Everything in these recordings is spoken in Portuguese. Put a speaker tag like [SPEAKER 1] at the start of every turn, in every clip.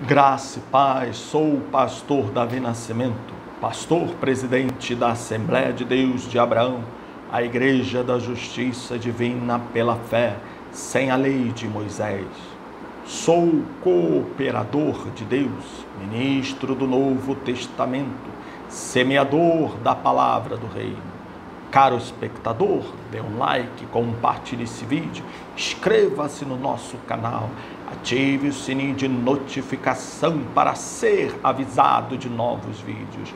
[SPEAKER 1] Graça e paz, sou o pastor Davi Nascimento, pastor presidente da Assembleia de Deus de Abraão, a Igreja da Justiça Divina pela fé, sem a lei de Moisés. Sou cooperador de Deus, ministro do Novo Testamento, semeador da palavra do reino. Caro espectador, dê um like, compartilhe esse vídeo, inscreva-se no nosso canal, ative o sininho de notificação para ser avisado de novos vídeos.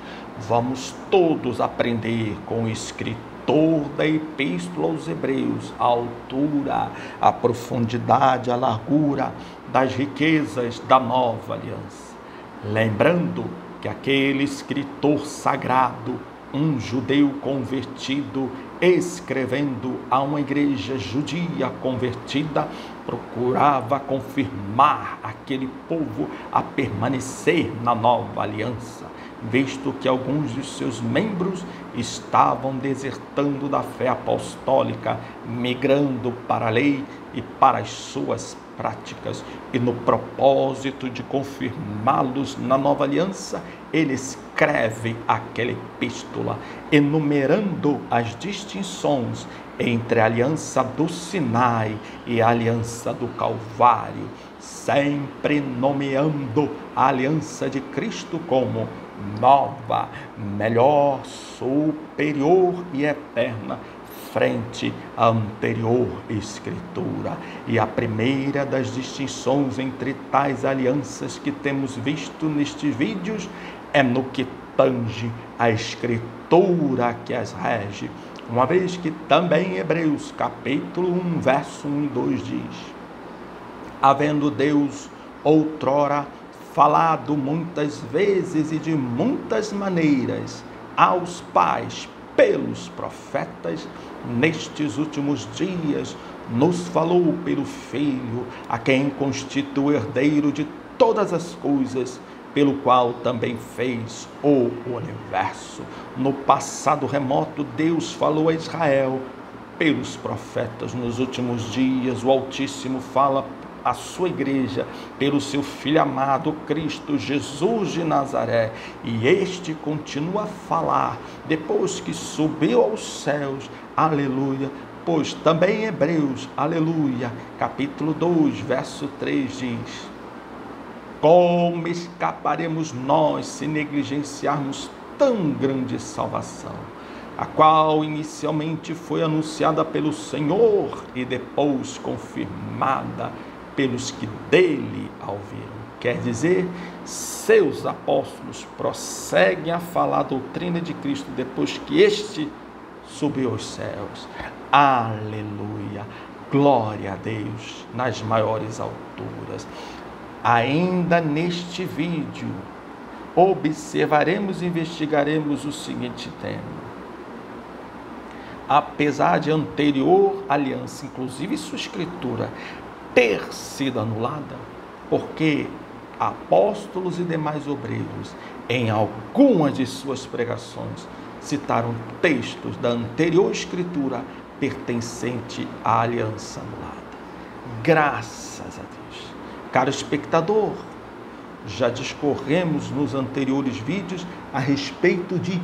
[SPEAKER 1] Vamos todos aprender com o escritor da Epístola aos Hebreus, a altura, a profundidade, a largura das riquezas da nova aliança. Lembrando que aquele escritor sagrado, um judeu convertido, escrevendo a uma igreja judia convertida, procurava confirmar aquele povo a permanecer na nova aliança, visto que alguns de seus membros estavam desertando da fé apostólica, migrando para a lei e para as suas práticas, e no propósito de confirmá-los na nova aliança, ele escreve aquela epístola, enumerando as distinções entre a aliança do Sinai e a aliança do Calvário, sempre nomeando a aliança de Cristo como nova, melhor, superior e eterna, frente à anterior escritura. E a primeira das distinções entre tais alianças que temos visto nestes vídeos é no que tange a escritura que as rege, uma vez que também em Hebreus capítulo 1, verso 1 e 2 diz: havendo Deus outrora falado muitas vezes e de muitas maneiras aos pais pelos profetas, nestes últimos dias nos falou pelo Filho, a quem constitui o herdeiro de todas as coisas, pelo qual também fez o universo. No passado remoto, Deus falou a Israel pelos profetas. Nos últimos dias, o Altíssimo fala a sua igreja pelo seu Filho amado, Cristo Jesus de Nazaré, e este continua a falar depois que subiu aos céus, aleluia, pois também em Hebreus, aleluia, capítulo 2, verso 3 diz: como escaparemos nós se negligenciarmos tão grande salvação, a qual inicialmente foi anunciada pelo Senhor e depois confirmada pelos que dele a ouviram. Quer dizer, seus apóstolos prosseguem a falar a doutrina de Cristo depois que este subiu aos céus. Aleluia! Glória a Deus nas maiores alturas. Ainda neste vídeo, observaremos e investigaremos o seguinte tema: apesar de anterior aliança, inclusive sua escritura, ter sido anulada, porque apóstolos e demais obreiros, em algumas de suas pregações, citaram textos da anterior escritura pertencente à aliança anulada. Graças a Deus. Caro espectador, já discorremos nos anteriores vídeos a respeito de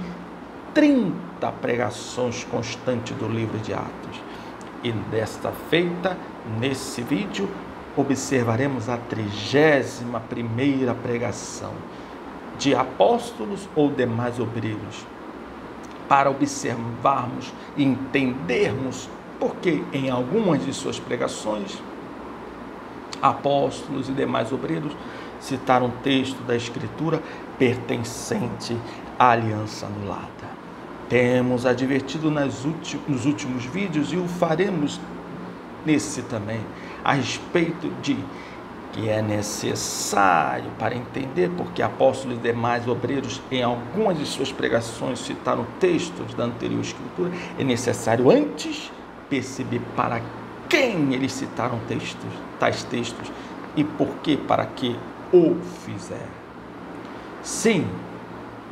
[SPEAKER 1] 30 pregações constantes do livro de Atos. E desta feita, nesse vídeo, observaremos a 31ª pregação de apóstolos ou demais obreiros, para observarmos e entendermos porque em algumas de suas pregações, apóstolos e demais obreiros citaram texto da Escritura pertencente à aliança anulada. Temos advertido nos últimos vídeos, e o faremos nesse também, a respeito de que é necessário para entender porque apóstolos e demais obreiros em algumas de suas pregações citaram textos da anterior Escritura, é necessário antes perceber para quem eles citaram tais textos e por que, para que o fizeram. Sim,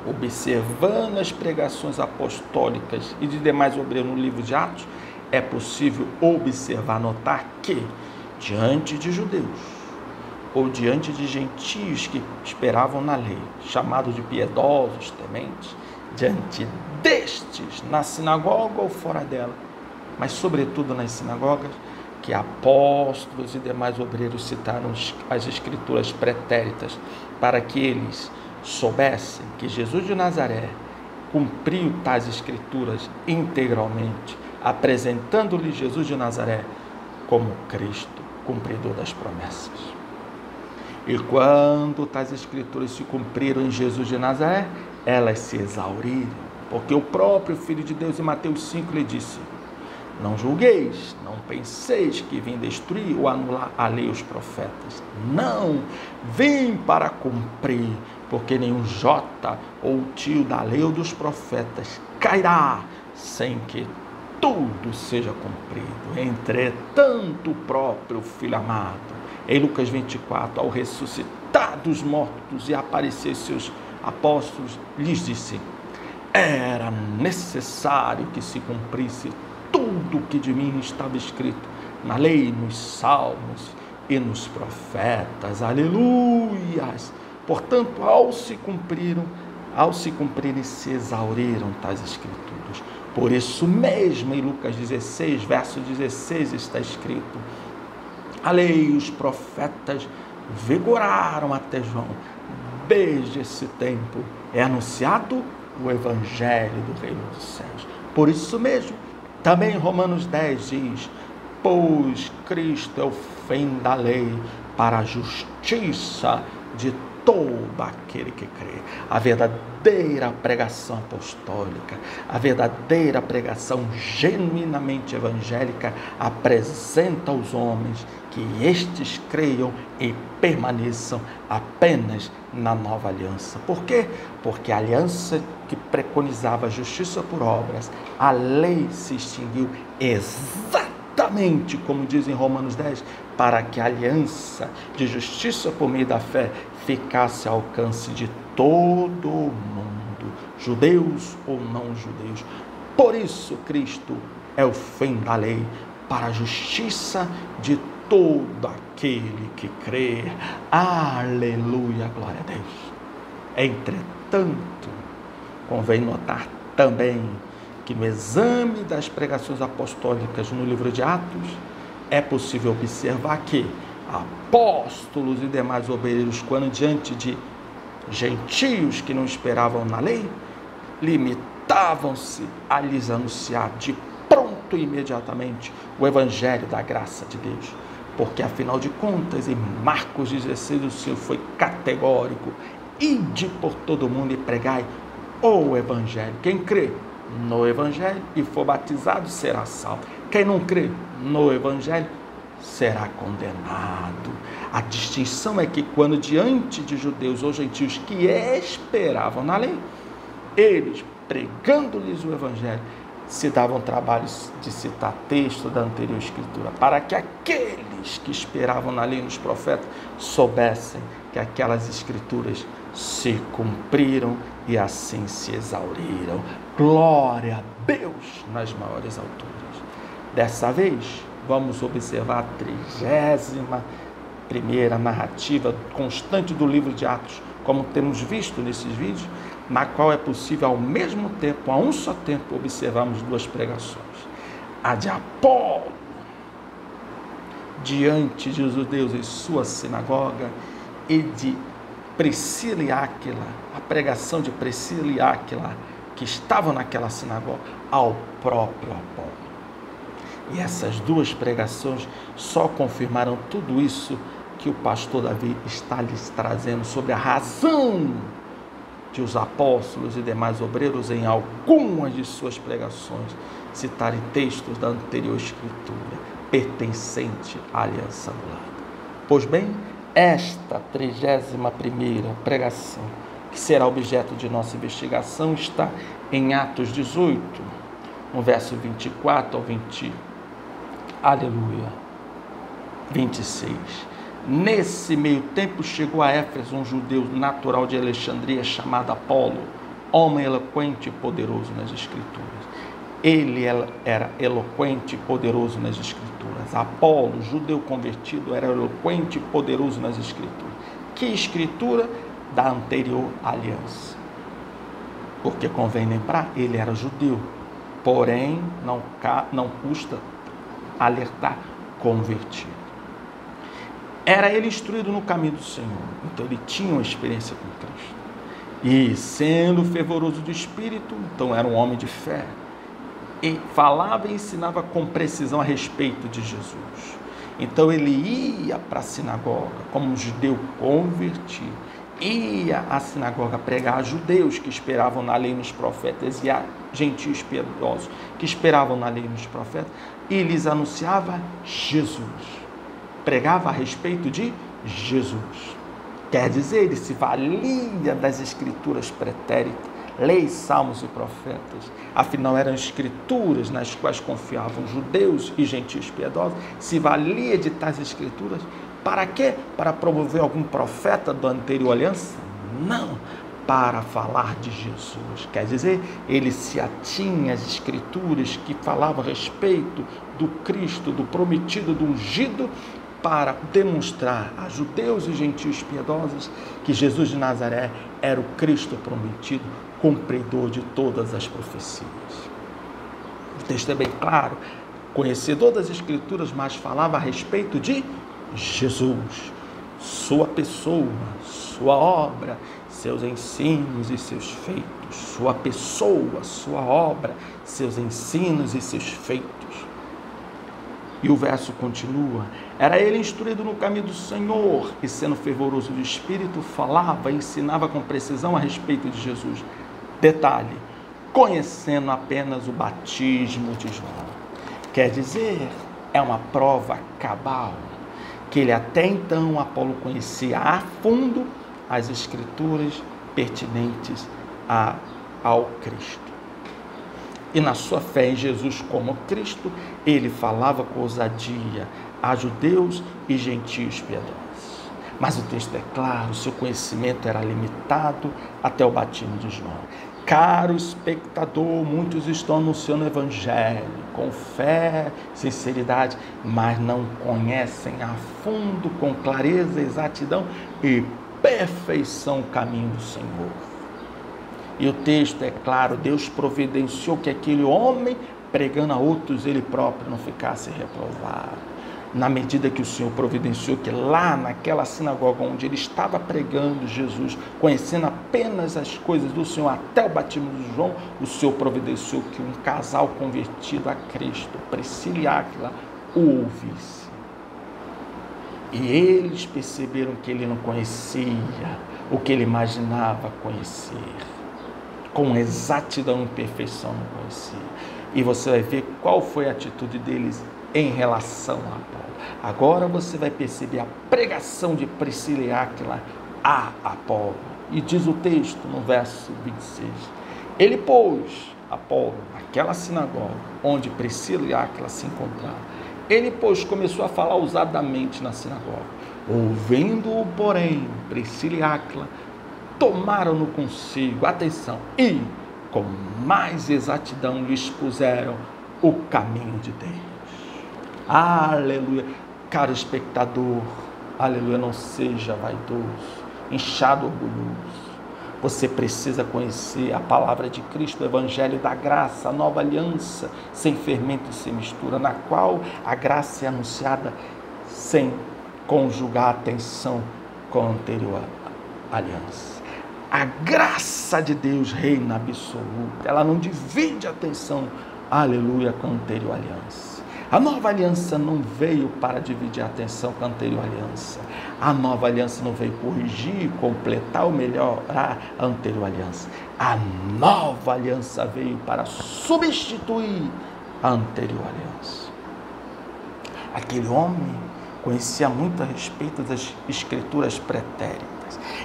[SPEAKER 1] observando as pregações apostólicas e de demais obreiros no livro de Atos, é possível observar, notar que, diante de judeus, ou diante de gentios que esperavam na lei, chamados de piedosos, tementes, diante destes, na sinagoga ou fora dela, mas sobretudo nas sinagogas, que apóstolos e demais obreiros citaram as escrituras pretéritas, para que eles soubessem que Jesus de Nazaré cumpriu tais escrituras integralmente, apresentando-lhe Jesus de Nazaré como Cristo, cumpridor das promessas. E quando tais escrituras se cumpriram em Jesus de Nazaré, elas se exauriram, porque o próprio Filho de Deus, em Mateus 5, lhe disse: não julgueis, não penseis que vim destruir ou anular a lei e os profetas. Não, vim para cumprir, porque nenhum jota ou tio da lei ou dos profetas cairá sem que tudo seja cumprido. Entretanto, o próprio Filho amado, em Lucas 24, ao ressuscitar dos mortos e aparecer seus apóstolos, lhes disse: era necessário que se cumprisse tudo o que de mim estava escrito na lei, nos salmos e nos profetas. Aleluias! Portanto, ao se cumprirem, se exauriram tais escrituras. Por isso mesmo, em Lucas 16, verso 16, está escrito: a lei e os profetas vigoraram até João. Desde esse tempo é anunciado o evangelho do reino dos céus. Por isso mesmo, também Romanos 10 diz: pois Cristo é o fim da lei para a justiça de todo aquele que crê. A verdadeira pregação apostólica, a verdadeira pregação genuinamente evangélica apresenta aos homens que estes creiam e permaneçam apenas na nova aliança. Por quê? Porque a aliança que preconizava a justiça por obras, a lei se extinguiu exatamente como diz em Romanos 10, para que a aliança de justiça por meio da fé ficasse ao alcance de todo o mundo, judeus ou não judeus. Por isso Cristo é o fim da lei para a justiça de todo aquele que crê. Aleluia, glória a Deus. Entretanto, convém notar também que no exame das pregações apostólicas no livro de Atos, é possível observar que apóstolos e demais obreiros, quando diante de gentios que não esperavam na lei, limitavam-se a lhes anunciar de pronto e imediatamente o evangelho da graça de Deus. Porque, afinal de contas, em Marcos 16, o Senhor foi categórico: ide por todo mundo e pregai o evangelho. Quem crê no evangelho e for batizado será salvo. Quem não crê no evangelho será condenado. A distinção é que quando diante de judeus ou gentios que esperavam na lei, eles, pregando-lhes o evangelho, se davam trabalho de citar texto da anterior escritura, para que aqueles que esperavam na lei e nos profetas soubessem que aquelas escrituras se cumpriram e assim se exauriram. Glória a Deus nas maiores alturas. Dessa vez, vamos observar a 31ª narrativa constante do livro de Atos, como temos visto nesses vídeos, na qual é possível ao mesmo tempo, a um só tempo, observarmos duas pregações. A de Apolo, diante de judeus em sua sinagoga, e de Priscila e Áquila, a pregação de Priscila e Áquila, que estavam naquela sinagoga, ao próprio Apolo. E essas duas pregações só confirmaram tudo isso que o pastor Davi está lhes trazendo sobre a razão de os apóstolos e demais obreiros em algumas de suas pregações citarem textos da anterior escritura pertencente à aliança anulada. Pois bem, esta 31ª pregação, que será objeto de nossa investigação, está em Atos 18, no verso 24 ao 26. Nesse meio tempo chegou a Éfeso um judeu natural de Alexandria chamado Apolo, homem eloquente e poderoso nas escrituras. Ele era eloquente e poderoso nas Escrituras. Apolo, judeu convertido, era eloquente e poderoso nas Escrituras. Que Escritura? Da anterior aliança. Porque convém lembrar, ele era judeu. Porém, não custa alertar, convertido. Era ele instruído no caminho do Senhor. Então ele tinha uma experiência com Cristo. E sendo fervoroso de espírito, então era um homem de fé. E falava e ensinava com precisão a respeito de Jesus. Então ele ia para a sinagoga como um judeu convertido. Ia à sinagoga pregar a judeus que esperavam na lei e nos profetas e a gentios piedosos que esperavam na lei e nos profetas, e lhes anunciava Jesus. Pregava a respeito de Jesus. Quer dizer, ele se valia das escrituras pretéritas, leis, salmos e profetas. Afinal, eram escrituras nas quais confiavam judeus e gentios piedosos. Se valia de tais escrituras. Para quê? Para promover algum profeta da anterior aliança? Não, para falar de Jesus. Quer dizer, ele se atinha às escrituras que falavam a respeito do Cristo, do prometido, do ungido, para demonstrar a judeus e gentios piedosos que Jesus de Nazaré era o Cristo prometido, cumpridor de todas as profecias. O texto é bem claro, conhecedor das escrituras, mas falava a respeito de Jesus, sua pessoa, sua obra, seus ensinos e seus feitos. Sua pessoa, sua obra, seus ensinos e seus feitos. E o verso continua: era ele instruído no caminho do Senhor, e sendo fervoroso de espírito, falava e ensinava com precisão a respeito de Jesus. Detalhe, conhecendo apenas o batismo de João. Quer dizer, é uma prova cabal, que ele até então, Apolo, conhecia a fundo as escrituras pertinentes ao Cristo. E na sua fé em Jesus como Cristo, ele falava com ousadia a judeus e gentios piedosos. Mas o texto é claro, seu conhecimento era limitado até o batismo de João. Caro espectador, muitos estão anunciando o Evangelho com fé, sinceridade, mas não conhecem a fundo, com clareza, exatidão e perfeição o caminho do Senhor. E o texto é claro, Deus providenciou que aquele homem, pregando a outros, ele próprio não ficasse reprovado. Na medida que o Senhor providenciou que lá naquela sinagoga onde ele estava pregando Jesus, conhecendo apenas as coisas do Senhor até o batismo de João, o Senhor providenciou que um casal convertido a Cristo, Priscila e Áquila, o ouvisse. E eles perceberam que ele não conhecia o que ele imaginava conhecer. Com exatidão e perfeição não conhecia. E você vai ver qual foi a atitude deles em relação a Apolo. Agora você vai perceber a pregação de Priscila e Áquila a Apolo. E diz o texto no verso 26. Ele pôs Apolo naquela sinagoga onde Priscila e Áquila se encontraram. Ele, pois, começou a falar ousadamente na sinagoga. Ouvindo-o, porém, Priscila e Áquila tomaram-no consigo, atenção, e com mais exatidão lhe expuseram o caminho de Deus. Aleluia. Caro espectador, aleluia, não seja vaidoso, inchado, orgulhoso. Você precisa conhecer a palavra de Cristo, o Evangelho da graça, a nova aliança, sem fermento e sem mistura, na qual a graça é anunciada sem conjugar a atenção com a anterior aliança. A graça de Deus reina absoluta, ela não divide a atenção, aleluia, com a anterior aliança. A nova aliança não veio para dividir a atenção com a anterior aliança. A nova aliança não veio corrigir, completar ou melhorar a anterior aliança. A nova aliança veio para substituir a anterior aliança. Aquele homem conhecia muito a respeito das escrituras pretéritas.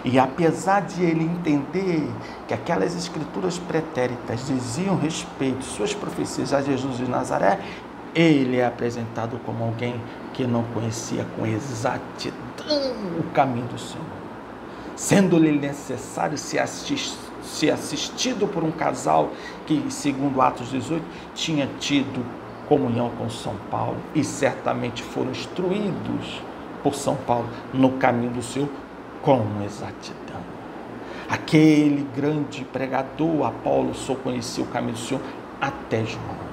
[SPEAKER 1] E apesar de ele entender que aquelas escrituras pretéritas diziam respeito, suas profecias a Jesus de Nazaré, ele é apresentado como alguém que não conhecia com exatidão o caminho do Senhor. Sendo-lhe necessário se ser assistido por um casal que, segundo Atos 18, tinha tido comunhão com São Paulo e certamente foram instruídos por São Paulo no caminho do Senhor com exatidão. Aquele grande pregador, Apolo, só conhecia o caminho do Senhor até João.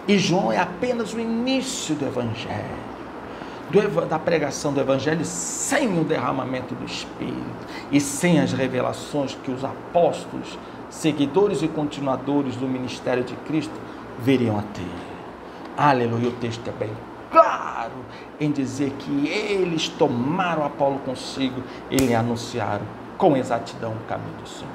[SPEAKER 1] E João é apenas o início do Evangelho, da pregação do Evangelho, sem o derramamento do Espírito e sem as revelações que os apóstolos, seguidores e continuadores do ministério de Cristo veriam a ter. Aleluia, o texto é bem claro em dizer que eles tomaram Apolo consigo e lhe anunciaram com exatidão o caminho do Senhor.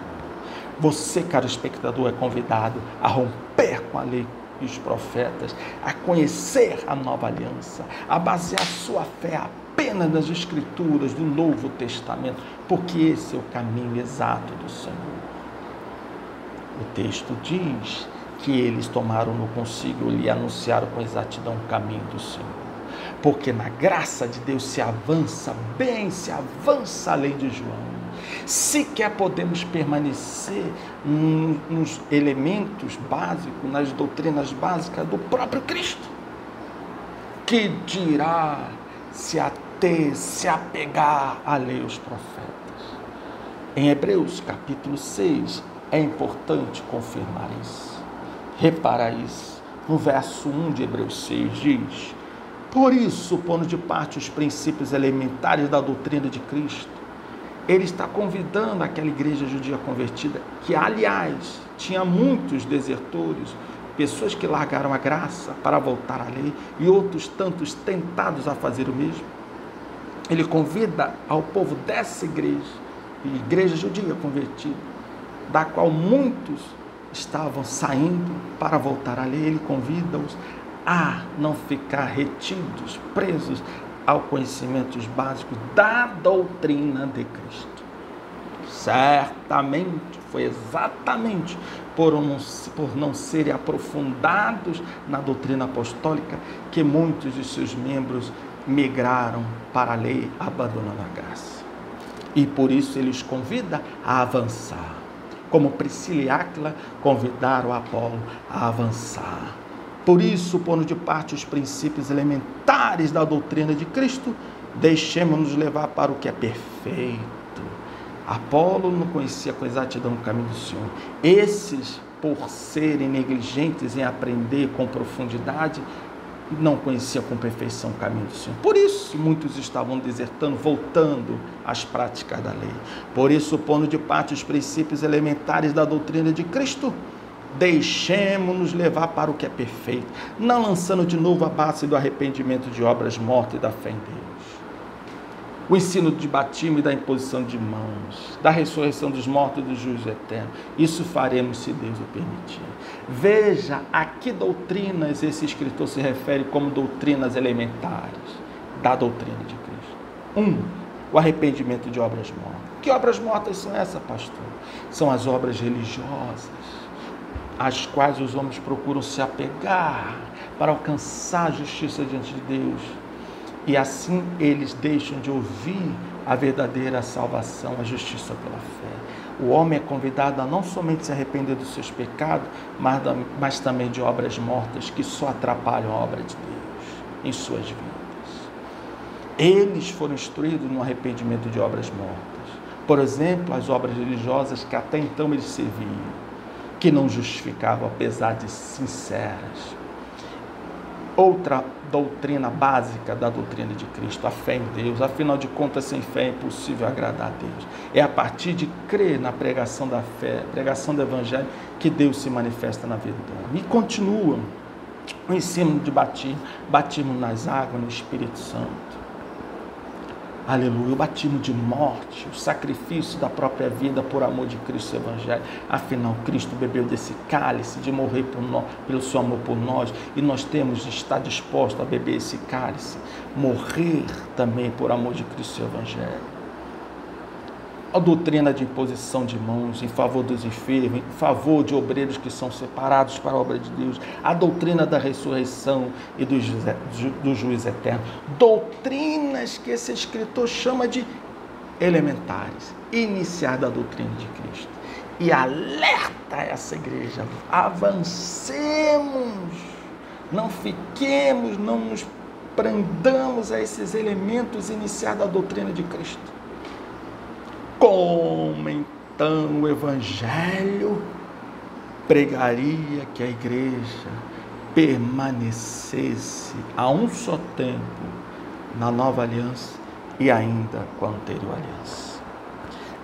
[SPEAKER 1] Você, caro espectador, é convidado a romper com a lei e os profetas, a conhecer a nova aliança, a basear sua fé apenas nas escrituras do Novo Testamento, porque esse é o caminho exato do Senhor. O texto diz que eles tomaram-no consigo e lhe anunciaram com exatidão o caminho do Senhor. Porque na graça de Deus se avança bem, se avança além de João. Sequer podemos permanecer nos elementos básicos, nas doutrinas básicas do próprio Cristo, que dirá se ater, se apegar à lei e aos profetas. Em Hebreus capítulo 6 é importante confirmar isso. Repara isso, no verso 1 de Hebreus 6 diz: por isso, pondo de parte os princípios elementares da doutrina de Cristo, ele está convidando aquela igreja judia convertida, que aliás tinha muitos desertores, pessoas que largaram a graça para voltar à lei e outros tantos tentados a fazer o mesmo. Ele convida ao povo dessa igreja judia convertida, da qual muitos estavam saindo para voltar à lei. Ele convida-os a não ficar retidos, presos ao conhecimentos básicos da doutrina de Cristo. Certamente foi exatamente por não serem aprofundados na doutrina apostólica que muitos de seus membros migraram para a lei, abandonando a graça. E por isso ele os convida a avançar, como Priscila e Áquila convidaram Apolo a avançar. Por isso, pondo de parte os princípios elementares da doutrina de Cristo, deixemos-nos levar para o que é perfeito. Apolo não conhecia com exatidão o caminho do Senhor. Esses, por serem negligentes em aprender com profundidade, não conheciam com perfeição o caminho do Senhor. Por isso, muitos estavam desertando, voltando às práticas da lei. Por isso, pondo de parte os princípios elementares da doutrina de Cristo, deixemos-nos levar para o que é perfeito, não lançando de novo a base do arrependimento de obras mortas e da fé em Deus. O ensino de batismo e da imposição de mãos, da ressurreição dos mortos e do juízo eterno, isso faremos se Deus o permitir. Veja a que doutrinas esse escritor se refere como doutrinas elementares da doutrina de Cristo. O arrependimento de obras mortas. Que obras mortas são essas, pastor? São as obras religiosas, às quais os homens procuram se apegar para alcançar a justiça diante de Deus. E assim eles deixam de ouvir a verdadeira salvação, a justiça pela fé. O homem é convidado a não somente se arrepender dos seus pecados, mas também de obras mortas que só atrapalham a obra de Deus em suas vidas. Eles foram instruídos no arrependimento de obras mortas. Por exemplo, as obras religiosas que até então eles serviam, que não justificavam, apesar de sinceras. Outra doutrina básica da doutrina de Cristo, a fé em Deus. Afinal de contas, sem fé é impossível agradar a Deus. É a partir de crer na pregação da fé, pregação do Evangelho, que Deus se manifesta na vida do homem. E continua o ensino de batismo nas águas, no Espírito Santo. Aleluia, o batismo de morte, o sacrifício da própria vida por amor de Cristo e o Evangelho. Afinal, Cristo bebeu desse cálice de morrer por nós, pelo seu amor por nós, e nós temos de estar dispostos a beber esse cálice, morrer também por amor de Cristo e o Evangelho. A doutrina de imposição de mãos em favor dos enfermos, em favor de obreiros que são separados para a obra de Deus, a doutrina da ressurreição e do juízo eterno, doutrinas que esse escritor chama de elementares, iniciar da doutrina de Cristo. e alerta essa igreja: avancemos, não fiquemos, não nos prendamos a esses elementos iniciados da doutrina de Cristo. Como então o Evangelho pregaria que a igreja permanecesse a um só tempo na nova aliança e ainda com a anterior aliança?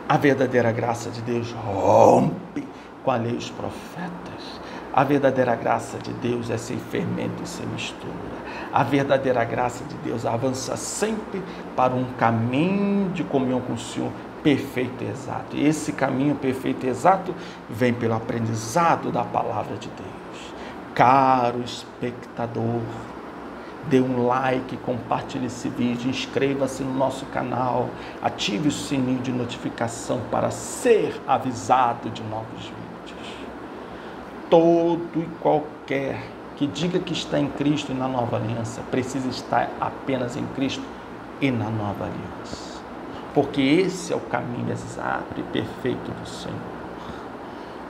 [SPEAKER 1] A verdadeira graça de Deus rompe com a lei dos profetas. A verdadeira graça de Deus é sem fermento e sem mistura. A verdadeira graça de Deus avança sempre para um caminho de comunhão com o Senhor perfeito e exato. E esse caminho perfeito e exato vem pelo aprendizado da palavra de Deus. Caro espectador, dê um like, compartilhe esse vídeo, inscreva-se no nosso canal, ative o sininho de notificação para ser avisado de novos vídeos. Todo e qualquer que diga que está em Cristo e na nova aliança precisa estar apenas em Cristo e na nova aliança, porque esse é o caminho exato e perfeito do Senhor.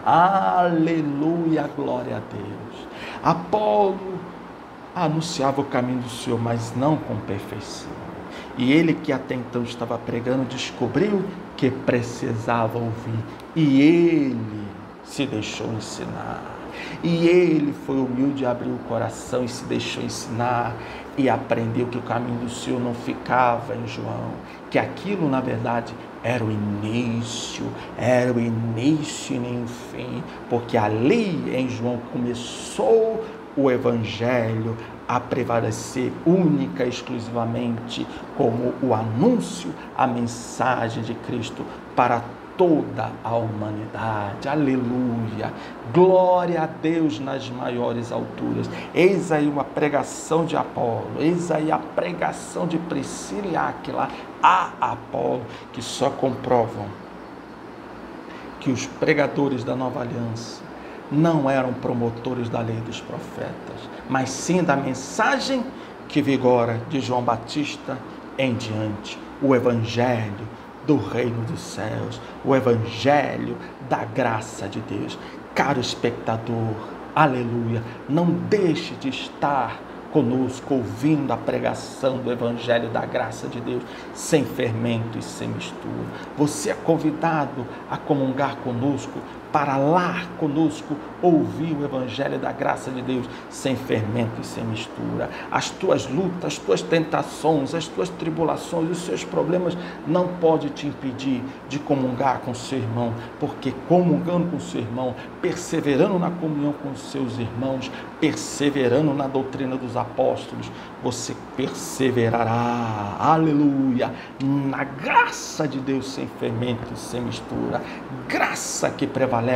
[SPEAKER 1] Aleluia, glória a Deus. Apolo anunciava o caminho do Senhor, mas não com perfeição. E ele, que até então estava pregando, descobriu que precisava ouvir. E ele se deixou ensinar. E ele foi humilde, abriu o coração e se deixou ensinar. E aprendeu que o caminho do Senhor não ficava em João, que aquilo, na verdade, era o início e nem o fim, porque ali em João começou o Evangelho a prevalecer única e exclusivamente como o anúncio, a mensagem de Cristo para toda a humanidade. Aleluia, glória a Deus nas maiores alturas. Eis aí uma pregação de Apolo, eis aí a pregação de Priscila e Áquila a Apolo, que só comprovam que os pregadores da nova aliança não eram promotores da lei dos profetas, mas sim da mensagem que vigora de João Batista em diante, o Evangelho do reino dos céus, o Evangelho da graça de Deus. Caro espectador, aleluia, não deixe de estar conosco ouvindo a pregação do Evangelho da graça de Deus, sem fermento e sem mistura. Você é convidado a comungar conosco, para lá conosco ouvir o Evangelho da graça de Deus, sem fermento e sem mistura. As tuas lutas, as tuas tentações, as tuas tribulações, os seus problemas não podem te impedir de comungar com o seu irmão, porque comungando com o seu irmão, perseverando na comunhão com os seus irmãos, perseverando na doutrina dos apóstolos, você perseverará, aleluia, na graça de Deus sem fermento e sem mistura, graça que prevalece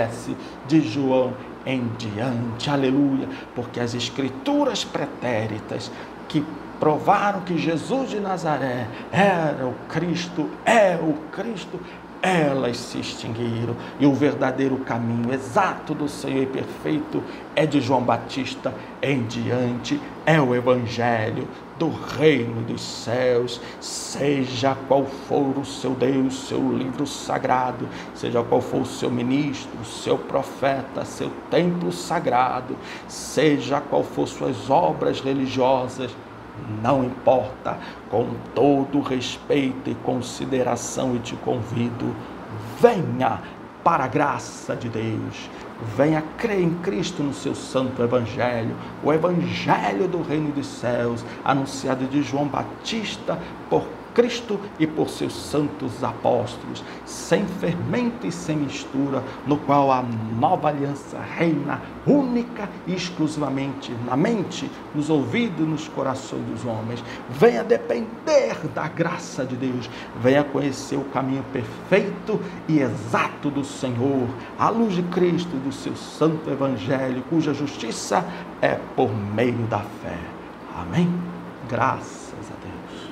[SPEAKER 1] de João em diante, aleluia, porque as escrituras pretéritas que provaram que Jesus de Nazaré era o Cristo, é o Cristo, elas se extinguiram, e o verdadeiro caminho exato do Senhor e perfeito é de João Batista em diante, é o Evangelho do reino dos céus. Seja qual for o seu Deus, seu livro sagrado, seja qual for o seu ministro, o seu profeta, seu templo sagrado, seja qual for suas obras religiosas, não importa, com todo respeito e consideração, e te convido, venha para a graça de Deus, venha crer em Cristo no seu santo Evangelho, o Evangelho do reino dos céus, anunciado de João Batista por Cristo e por seus santos apóstolos, sem fermento e sem mistura, no qual a nova aliança reina única e exclusivamente na mente, nos ouvidos e nos corações dos homens. Venha depender da graça de Deus, venha conhecer o caminho perfeito e exato do Senhor, à luz de Cristo e do seu santo Evangelho, cuja justiça é por meio da fé. Amém? Graças a Deus.